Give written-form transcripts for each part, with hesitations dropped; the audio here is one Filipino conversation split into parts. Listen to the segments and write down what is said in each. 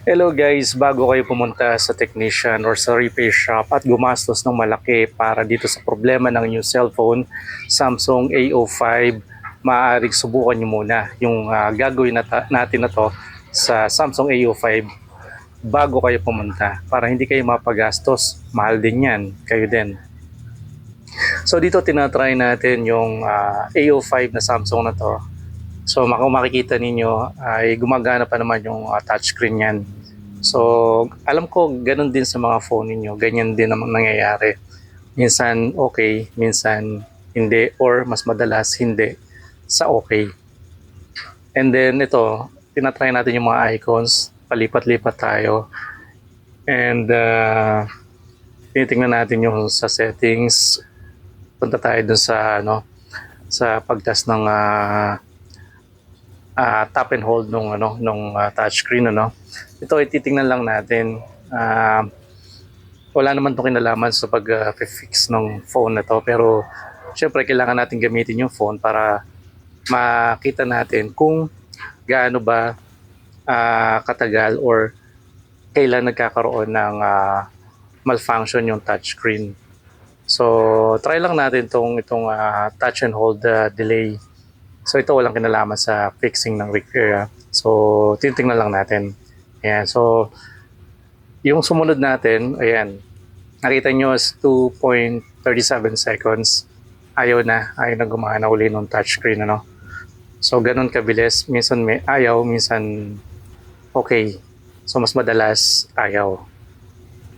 Hello guys, bago kayo pumunta sa technician or sa repair shop at gumastos ng malaki para dito sa problema ng inyong cellphone, Samsung A05, maaaring subukan nyo muna yung gagawin natin na to sa Samsung A05 bago kayo pumunta para hindi kayo mapagastos. Mahal din yan, kayo din. So dito tinatry natin yung A05 na Samsung na to. So kung makikita ninyo ay gumagana pa naman yung touchscreen yan. So alam ko ganun din sa mga phone ninyo, ganyan din naman nangyayari. Minsan okay, minsan hindi, or mas madalas hindi sa okay. And then ito, tinatry natin yung mga icons, palipat-lipat tayo. And tinitingnan natin yung sa settings. Punta tayo dun sa sa pagtas ng tap and hold nung touchscreen Ito ay titingnan lang natin. Wala naman 'tong kinalaman sa pag-fix ng phone na to, pero syempre kailangan natin gamitin yung phone para makita natin kung gaano ba katagal or kailan nagkakaroon ng malfunction yung touchscreen. So try lang natin itong touch and hold delay. So ito walang kinalaman sa fixing ng repair. So titingnan lang natin. Ayan. So yung sumunod natin, ayan. Nakita nyo is 2.37 seconds. Ayaw na gumana uli ng touchscreen. So ganun kabilis. Minsan may ayaw, minsan okay. So mas madalas ayaw.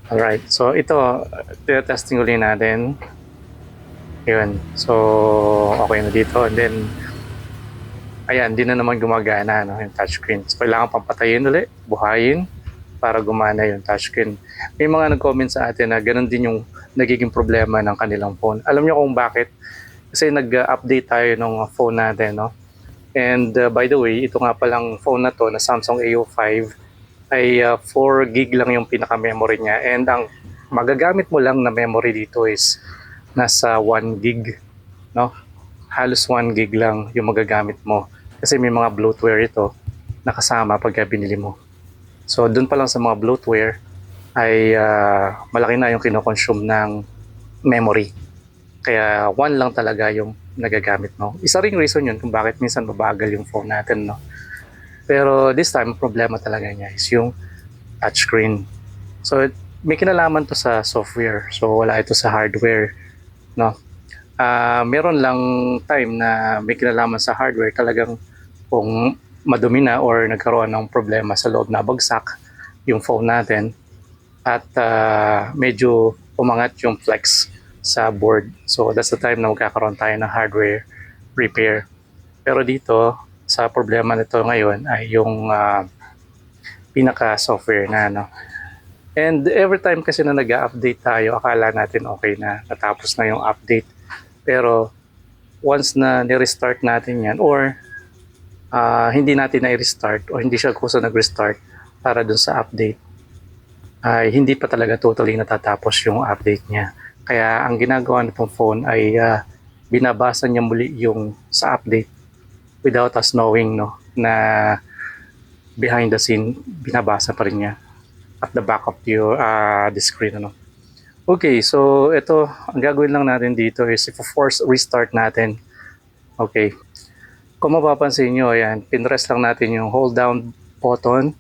Alright. So ito, testing uli natin. Yun. So okay na dito. And then ayan, di na naman gumagana yung touchscreen. So, kailangan pampatayin ulit, buhayin, para gumana yung touchscreen. May mga nag-comment sa atin na ganun din yung nagiging problema ng kanilang phone. Alam niyo kung bakit? Kasi nag-update tayo ng phone natin, And by the way, ito nga palang phone na to, na Samsung A05, ay 4 gig lang yung pinaka-memory niya. And ang magagamit mo lang na memory dito is nasa 1 gig, Halos 1 gig lang yung magagamit mo. Kasi may mga bloatware ito nakasama pagka binili mo. So doon pa lang sa mga bloatware ay malaki na yung kinoconsume ng memory. Kaya 1 lang talaga yung nagagamit mo. Isa ring reason yun kung bakit minsan mabagal yung phone natin. Pero this time, problema talaga niya is yung touchscreen. So may kinalaman to sa software. So wala ito sa hardware. Meron lang time na may kinalaman sa hardware, talagang kung madumi na or nagkaroon ng problema sa loob na bagsak yung phone natin at medyo umangat yung flex sa board. So that's the time na magkakaroon tayo ng hardware repair. Pero dito, sa problema nito ngayon ay yung pinaka-software na. And every time kasi na nag-update tayo, akala natin okay na, natapos na yung update. Pero once na ni-restart natin yan or hindi natin na-restart o hindi siya kusa nag-restart para dun sa update, ay hindi pa talaga totally natatapos yung update niya. Kaya ang ginagawa nitong phone ay binabasa niya muli yung sa update without us knowing na behind the scene binabasa pa rin niya at the back of your the screen. Okay, so ito, ang gagawin lang natin dito is i-force restart natin. Okay. Kung mapapansin nyo, ayan, pinrest lang natin yung hold down button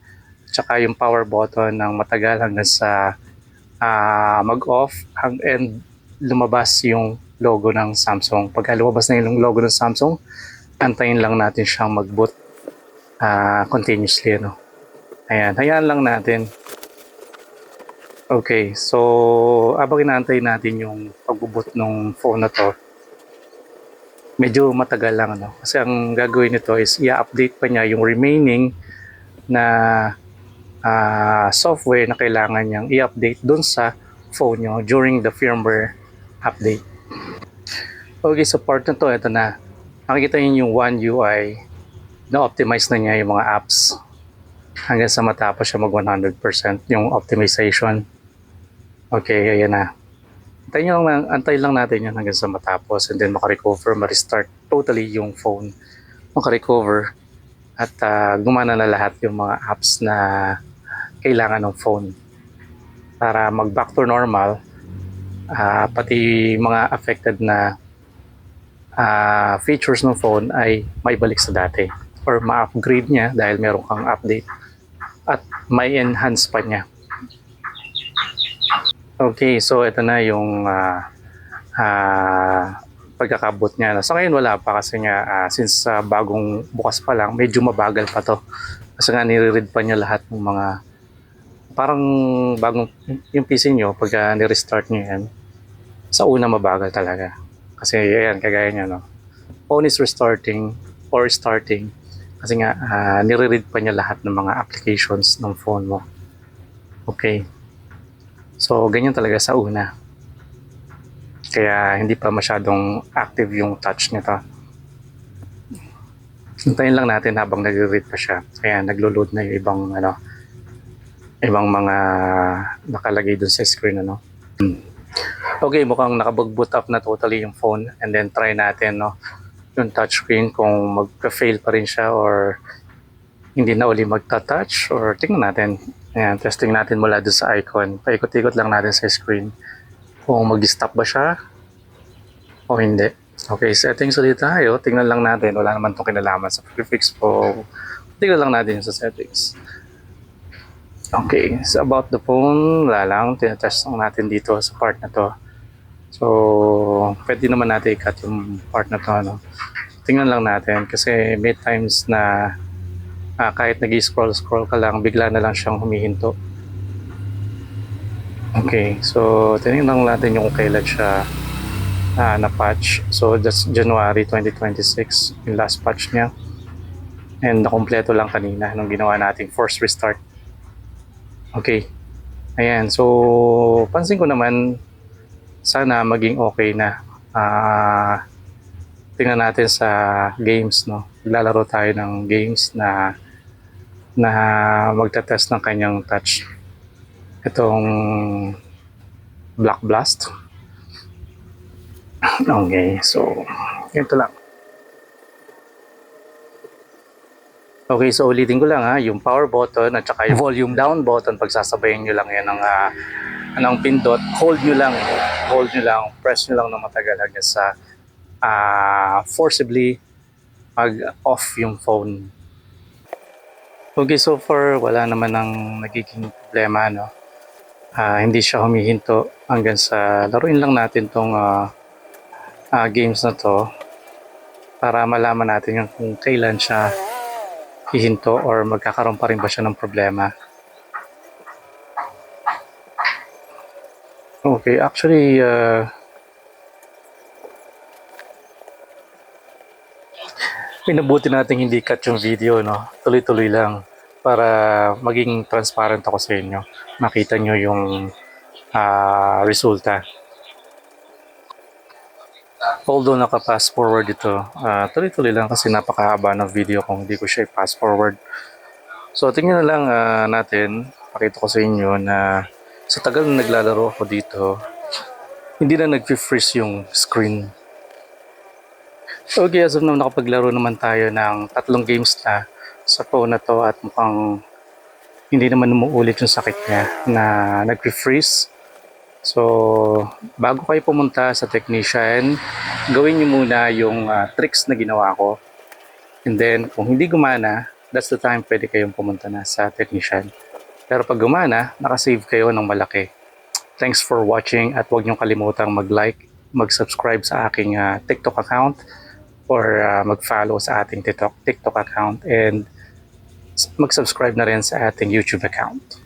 tsaka yung power button ng matagal hanggang sa mag-off and lumabas yung logo ng Samsung. Pagka lumabas na yung logo ng Samsung, antayin lang natin siyang mag-boot continuously. Ayan, hayaan lang natin. Okay, so habang inaantay natin yung pag-boot ng phone na to, medyo matagal lang. Kasi ang gagawin nito is i-update pa niya yung remaining na software na kailangan niyang i-update dun sa phone nyo during the firmware update. Okay, so part na to, ito na. Makikita niyo yung One UI, na-optimize na niya yung mga apps hanggang sa matapos siya mag 100% yung optimization. Okay, ayan na. Antay lang natin yan hanggang sa matapos and then makarecover, ma-restart totally yung phone. Makarecover at gumana na lahat yung mga apps na kailangan ng phone para mag back to normal. Pati mga affected na features ng phone ay may balik sa dati or ma-upgrade niya dahil meron kang update at may enhance pa niya. Okay, so ito na yung pagkakabot niya. Sa ngayon wala pa kasi nga since bagong bukas pa lang, medyo mabagal pa to. Kasi nga nire-read pa niya lahat ng mga parang bagong yung PC nyo pag ni-restart nyo yan. Sa una mabagal talaga. Kasi ayan, kagaya niya, no? Phone is restarting or starting kasi nga nire-read pa niya lahat ng mga applications ng phone mo. Okay. So, ganyan talaga sa una. Kaya hindi pa masyadong active yung touch nito. Hintayin lang natin habang nagre-read pa siya. Kaya naglo-load na yung ibang mga nakalagay dun sa screen, ano. Okay, mukhang nakabag-boot up na totally yung phone, and then try natin, no, yung touchscreen kung mag-fail pa rin siya or hindi na uli magta-touch, or tingnan natin. Ayan, testing natin mula doon sa icon. Paikot-ikot lang natin sa screen kung mag-stop ba siya o hindi. Okay, settings ulit tayo. Tingnan lang natin. Wala naman itong kinalaman sa prefix po. Tingnan lang natin sa settings. Okay, so about the phone, wala lang. Tinatest lang natin dito sa part na to. So, pwede naman natin i-cut yung part na to. No? Tingnan lang natin kasi may times na kahit nag-scroll ka lang, bigla na lang siyang humihinto. Okay, so tinignan natin yung kailan siya na-patch. So that's January 2026, yung last patch niya. And nakompleto lang kanina nung ginawa nating force restart. Okay, ayan. So pansin ko naman, sana maging okay na. Tingnan natin sa games, no? Lalaro tayo ng games na magta-test ng kanyang touch. Itong Black Blast. Okay, so ito lang. Okay, so ulitin ko lang yung power button at saka yung volume down button, pagsasabayin nyo lang yan ng pindot. Hold nyo lang, press nyo lang ng matagal hanggang sa forcibly mag-off yung phone. Okay, so far wala naman ng nagiging problema, no? Hindi siya humihinto hanggang sa laruin lang natin tong games na to para malaman natin yung kung kailan siya hihinto or magkakaroon pa rin ba siya ng problema. Okay, actually pinabuti natin hindi cut yung video, no? Tuloy-tuloy lang para maging transparent ako sa inyo. Makita nyo yung resulta. Although naka-fast forward ito, tuloy-tuloy lang kasi napakahaba ng video kung hindi ko siya i-fast forward. So tingnan na lang natin, pakita ko sa inyo na sa tagal na naglalaro ako dito, hindi na nag-freeze yung screen. Okay, as of now, nakapaglaro naman tayo ng 3 games na sa phone na to at mukhang hindi naman umuulit yung sakit niya na nag-freeze. So, bago kayo pumunta sa technician, gawin niyo muna yung tricks na ginawa ko. And then, kung hindi gumana, that's the time pwede kayong pumunta na sa technician. Pero pag gumana, nakasave kayo ng malaki. Thanks for watching at huwag niyong kalimutang mag-like, mag-subscribe sa aking TikTok account or mag-follow sa ating TikTok account and mag-subscribe na rin sa ating YouTube account.